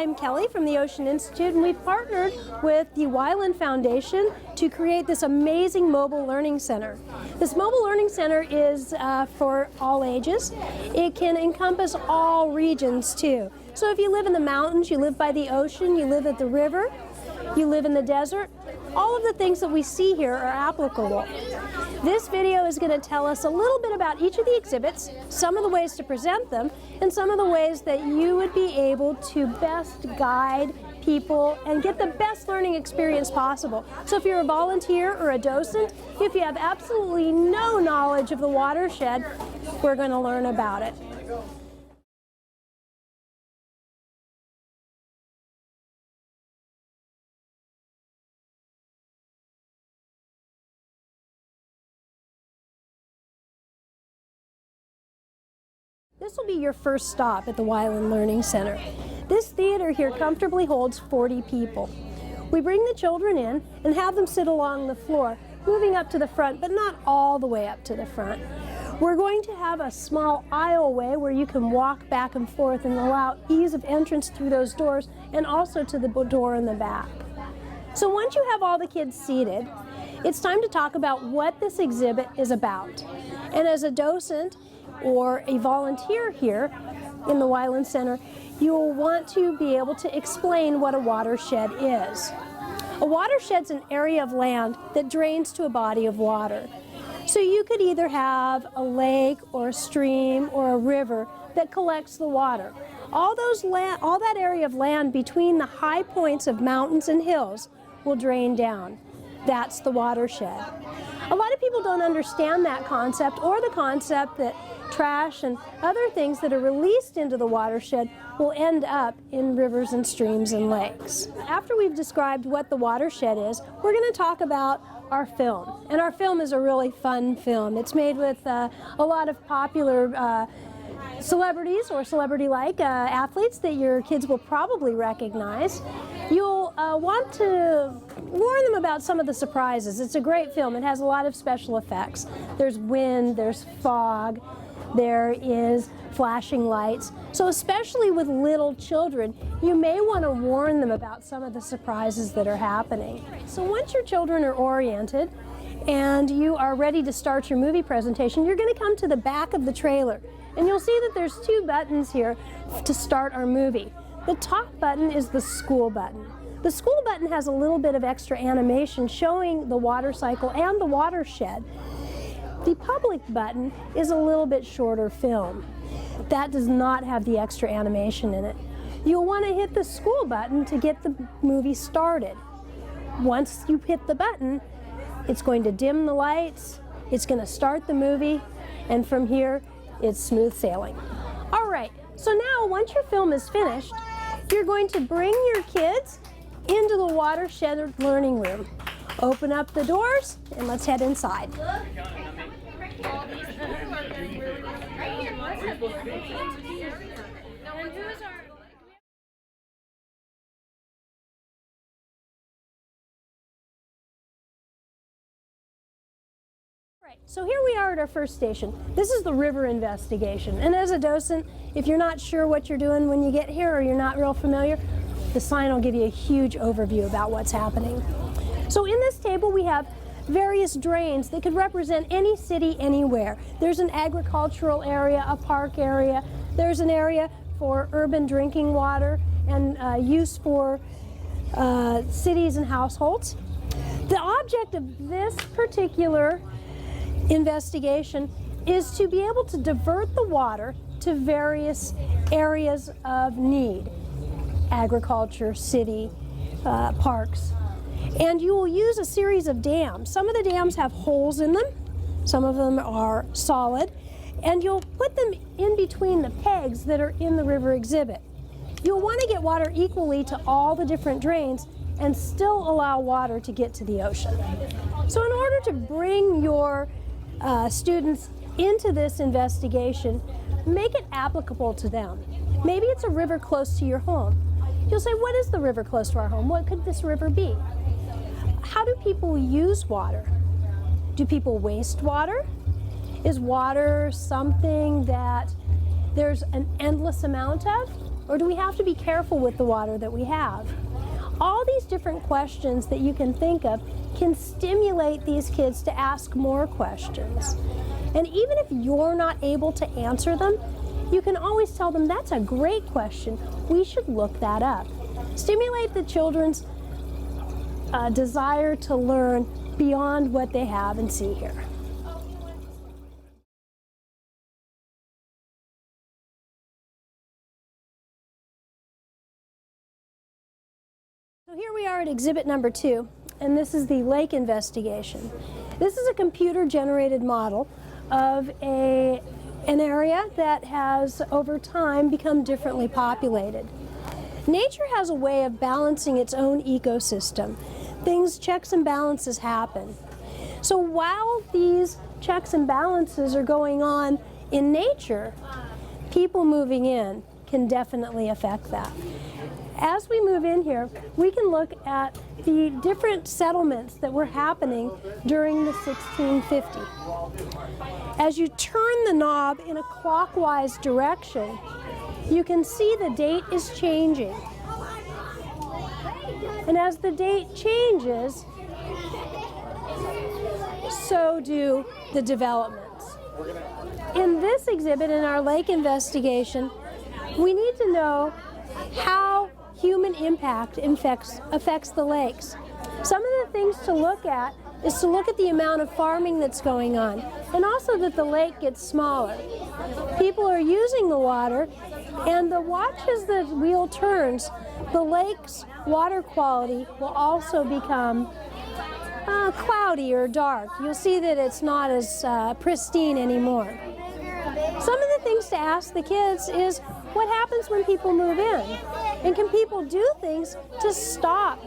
I'm Kelly from the Ocean Institute, and we've partnered with the Wetlands Foundation to create this amazing mobile learning center. This mobile learning center is for all ages. It can encompass all regions too. So if you live in the mountains, you live by the ocean, you live at the river, you live in the desert, all of the things that we see here are applicable. This video is going to tell us a little bit about each of the exhibits, some of the ways to present them, and some of the ways that you would be able to best guide people and get the best learning experience possible. So if you're a volunteer or a docent, if you have absolutely no knowledge of the watershed, we're going to learn about it. This will be your first stop at the Wetlands Learning Center. This theater here comfortably holds 40 people. We bring the children in and have them sit along the floor, moving up to the front, but not all the way up to the front. We're going to have a small aisleway where you can walk back and forth and allow ease of entrance through those doors and also to the door in the back. So once you have all the kids seated, it's time to talk about what this exhibit is about. And as a docent or a volunteer here in the Wetlands Center, you will want to be able to explain what a watershed is. A watershed's an area of land that drains to a body of water. So you could either have a lake or a stream or a river that collects the water. All that area of land between the high points of mountains and hills will drain down. That's the watershed. A lot of people don't understand that concept, or the concept that trash and other things that are released into the watershed will end up in rivers and streams and lakes. After we've described what the watershed is, we're going to talk about our film. And our film is a really fun film. It's made with a lot of popular celebrities or celebrity-like athletes that your kids will probably recognize. You'll want to warn them about some of the surprises. It's a great film. It has a lot of special effects. There's wind, there's fog, there is flashing lights. So especially with little children, you may want to warn them about some of the surprises that are happening. So once your children are oriented and you are ready to start your movie presentation, you're going to come to the back of the trailer. And you'll see that there's two buttons here to start our movie. The top button is the school button. The school button has a little bit of extra animation showing the water cycle and the watershed. The public button is a little bit shorter film. That does not have the extra animation in it. You'll want to hit the school button to get the movie started. Once you hit the button, it's going to dim the lights, it's going to start the movie, and from here, it's smooth sailing. All right, so now once your film is finished, you're going to bring your kids into the watershed learning room. Open up the doors and let's head inside. So here we are at our first station. This is the river investigation. And as a docent, if you're not sure what you're doing when you get here or you're not real familiar, the sign will give you a huge overview about what's happening. So in this table we have various drains that could represent any city anywhere. There's an agricultural area, a park area, there's an area for urban drinking water and use for cities and households. The object of this particular investigation is to be able to divert the water to various areas of need, agriculture, city, parks. And you will use a series of dams. Some of the dams have holes in them, some of them are solid, and you'll put them in between the pegs that are in the river exhibit. You'll want to get water equally to all the different drains and still allow water to get to the ocean. So in order to bring your students into this investigation, make it applicable to them. Maybe it's a river close to your home. You'll say, what is the river close to our home? What could this river be? How do people use water? Do people waste water? Is water something that there's an endless amount of? Or do we have to be careful with the water that we have? All these different questions that you can think of can stimulate these kids to ask more questions. And even if you're not able to answer them, you can always tell them, that's a great question. We should look that up. Stimulate the children's desire to learn beyond what they have and see here. So here we are at exhibit number 2, and this is the lake investigation. This is a computer-generated model of an area that has, over time, become differently populated. Nature has a way of balancing its own ecosystem. Checks and balances happen. So while these checks and balances are going on in nature, people moving in can definitely affect that. As we move in here, we can look at the different settlements that were happening during the 1650s. As you turn the knob in a clockwise direction, you can see the date is changing. And as the date changes, so do the developments. In this exhibit, in our lake investigation, we need to know how human impact affects the lakes. Some of the things to look at is to look at the amount of farming that's going on, and also that the lake gets smaller. People are using the water, and watch as the wheel turns, the lake's water quality will also become cloudy or dark. You'll see that it's not as pristine anymore. Some of the things to ask the kids is, what happens when people move in? And can people do things to stop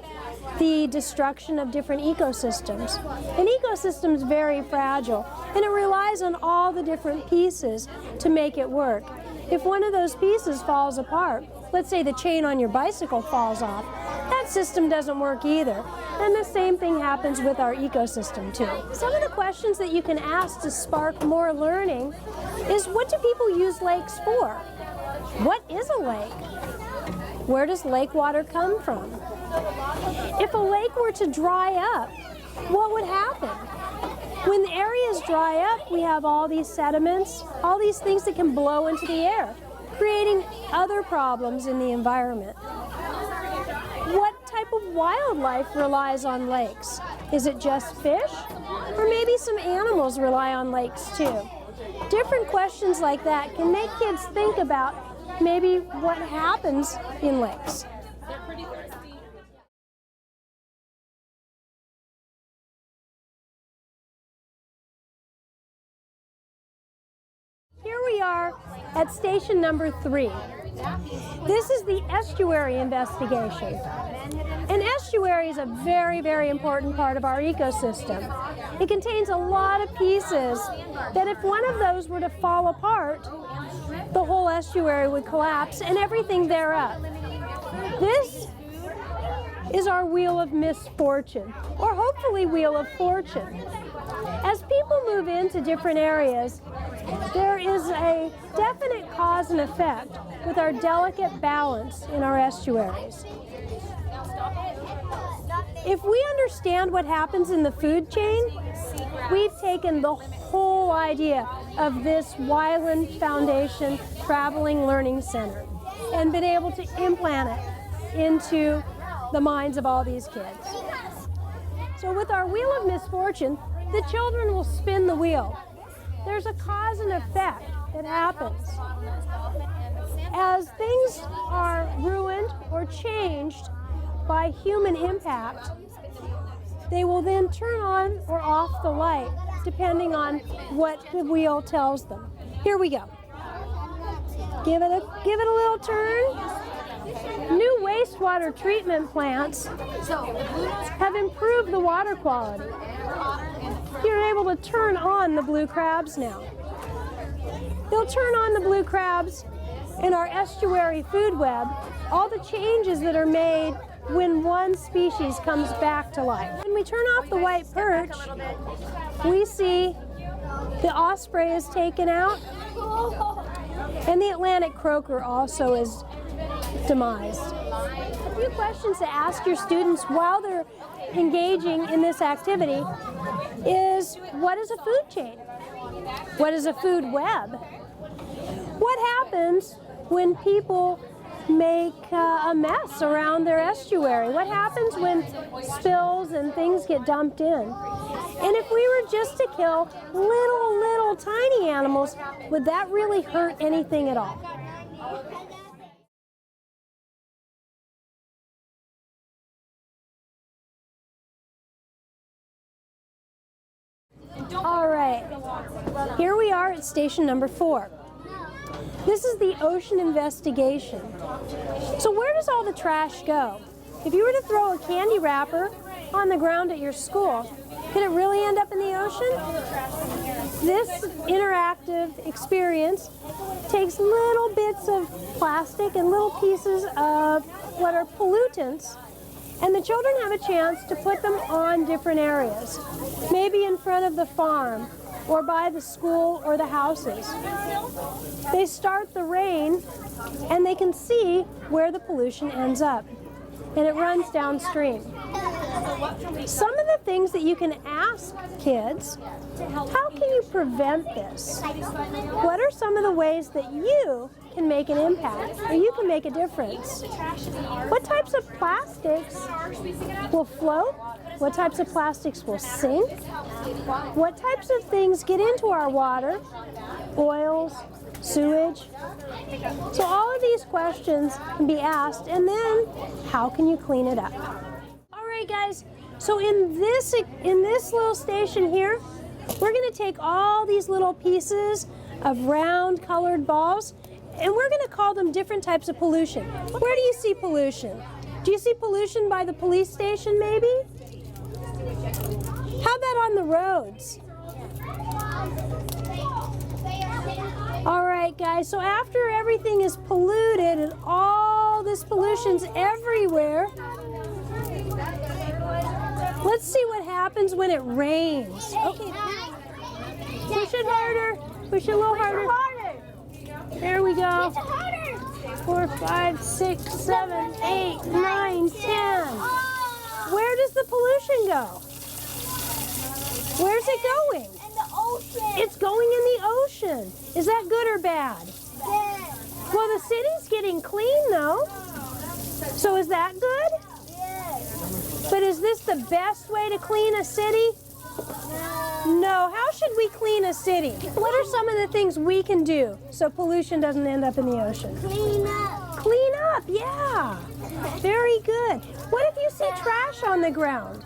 the destruction of different ecosystems? An ecosystem is very fragile, and it relies on all the different pieces to make it work. If one of those pieces falls apart, let's say the chain on your bicycle falls off, that system doesn't work either. And the same thing happens with our ecosystem too. Some of the questions that you can ask to spark more learning is, what do people use lakes for? What is a lake? Where does lake water come from? If a lake were to dry up, what would happen? When the areas dry up, we have all these sediments, all these things that can blow into the air, creating other problems in the environment. What type of wildlife relies on lakes? Is it just fish? Or maybe some animals rely on lakes too. Different questions like that can make kids think about maybe what happens in lakes. Here we are at station number 3. This is the estuary investigation. An estuary is a very, very important part of our ecosystem. It contains a lot of pieces that if one of those were to fall apart, the whole estuary would collapse and everything thereof. This is our wheel of misfortune, or hopefully wheel of fortune. As people move into different areas, there is a definite cause and effect with our delicate balance in our estuaries. If we understand what happens in the food chain, we've taken the whole idea of this Wetlands Foundation Traveling Learning Center and been able to implant it into the minds of all these kids. So with our wheel of misfortune, the children will spin the wheel. There's a cause and effect that happens. As things are ruined or changed by human impact, they will then turn on or off the light depending on what the wheel tells them. Here we go. Give it a little turn. New wastewater treatment plants have improved the water quality. You're able to turn on the blue crabs now. They'll turn on the blue crabs in our estuary food web, all the changes that are made when one species comes back to life. When we turn off the white perch, we see the osprey is taken out, and the Atlantic croaker also is demised. A few questions to ask your students while they're engaging in this activity is, what is a food chain? What is a food web? What happens when people make a mess around their estuary? What happens when spills and things get dumped in? And if we were just to kill little tiny animals, would that really hurt anything at all? All right, here we are at station number 4. This is the ocean investigation. So where does all the trash go? If you were to throw a candy wrapper on the ground at your school, could it really end up in the ocean? This interactive experience takes little bits of plastic and little pieces of what are pollutants, and the children have a chance to put them on different areas, maybe in front of the farm or by the school or the houses. They start the rain and they can see where the pollution ends up, and it runs downstream. Some of the things that you can ask kids, how can you prevent this? What are some of the ways that you can make an impact, or you can make a difference? What types of plastics will float? What types of plastics will sink? What types of things get into our water? Oils, sewage. So all of these questions can be asked, and then how can you clean it up? All right, guys, so in this little station here, we're going to take all these little pieces of round colored balls, and we're going to call them different types of pollution. Where do you see pollution? Do you see pollution by the police station, maybe? How about on the roads? All right, guys, so after everything is polluted and all this pollution's everywhere, let's see what happens when it rains. Okay, push it harder, push it a little harder. There we go. 4, 5, 6, 7, 8, 9, 10. Where does the pollution go? Where's it going? In the ocean. It's going in the ocean. Is that good or bad? Good. Well, the city's getting clean, though. So is that good? Yes. But is this the best way to clean a city? No. How should we clean a city? What are some of the things we can do so pollution doesn't end up in the ocean? Clean up. Clean up, yeah. Very good. What if you see trash on the ground?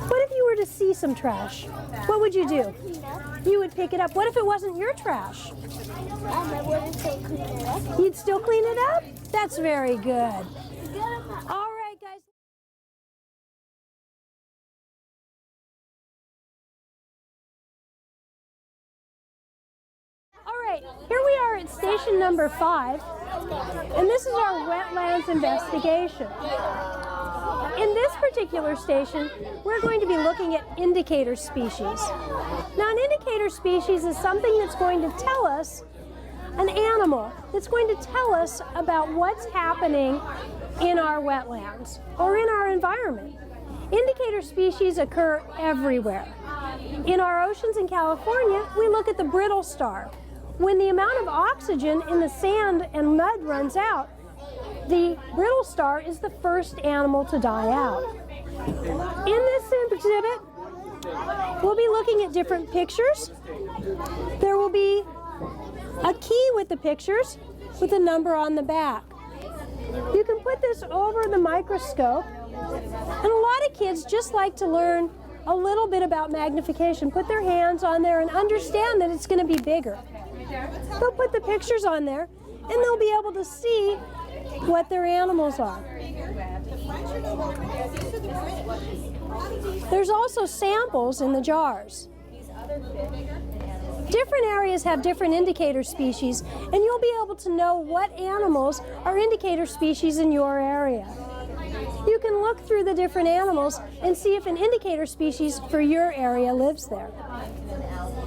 What if you were to see some trash? What would you do? You would pick it up. What if it wasn't your trash? I wouldn't still clean it up. You'd still clean it up? That's very good. All right, guys. All right, here we are at station number 5, and this is our Wetlands Investigation. In this particular station, we're going to be looking at indicator species. Now, an indicator species is something that's going to tell us, an animal that's going to tell us about what's happening in our wetlands or in our environment. Indicator species occur everywhere. In our oceans in California, we look at the brittle star. When the amount of oxygen in the sand and mud runs out, the brittle star is the first animal to die out. In this exhibit, we'll be looking at different pictures. There will be a key with the pictures with a number on the back. You can put this over the microscope, and a lot of kids just like to learn a little bit about magnification. Put their hands on there and understand that it's going to be bigger. They'll put the pictures on there, and they'll be able to see what their animals are. There's also samples in the jars. Different areas have different indicator species, and you'll be able to know what animals are indicator species in your area. You can look through the different animals and see if an indicator species for your area lives there.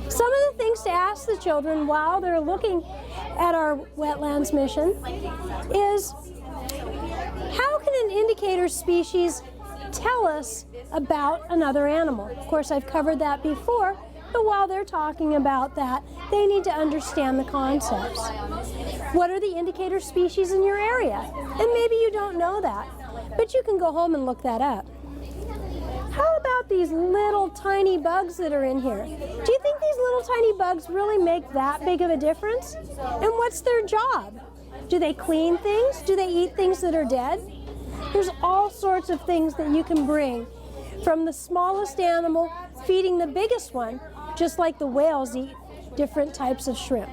Some of the things to ask the children while they're looking at our wetlands mission is, How can an indicator species tell us about another animal? Of course, I've covered that before, but while they're talking about that, they need to understand the concepts. What are the indicator species in your area? And maybe you don't know that, but you can go home and look that up. How about these little tiny bugs that are in here? Do you think these little tiny bugs really make that big of a difference? And what's their job? Do they clean things? Do they eat things that are dead? There's all sorts of things that you can bring, from the smallest animal feeding the biggest one, just like the whales eat different types of shrimp.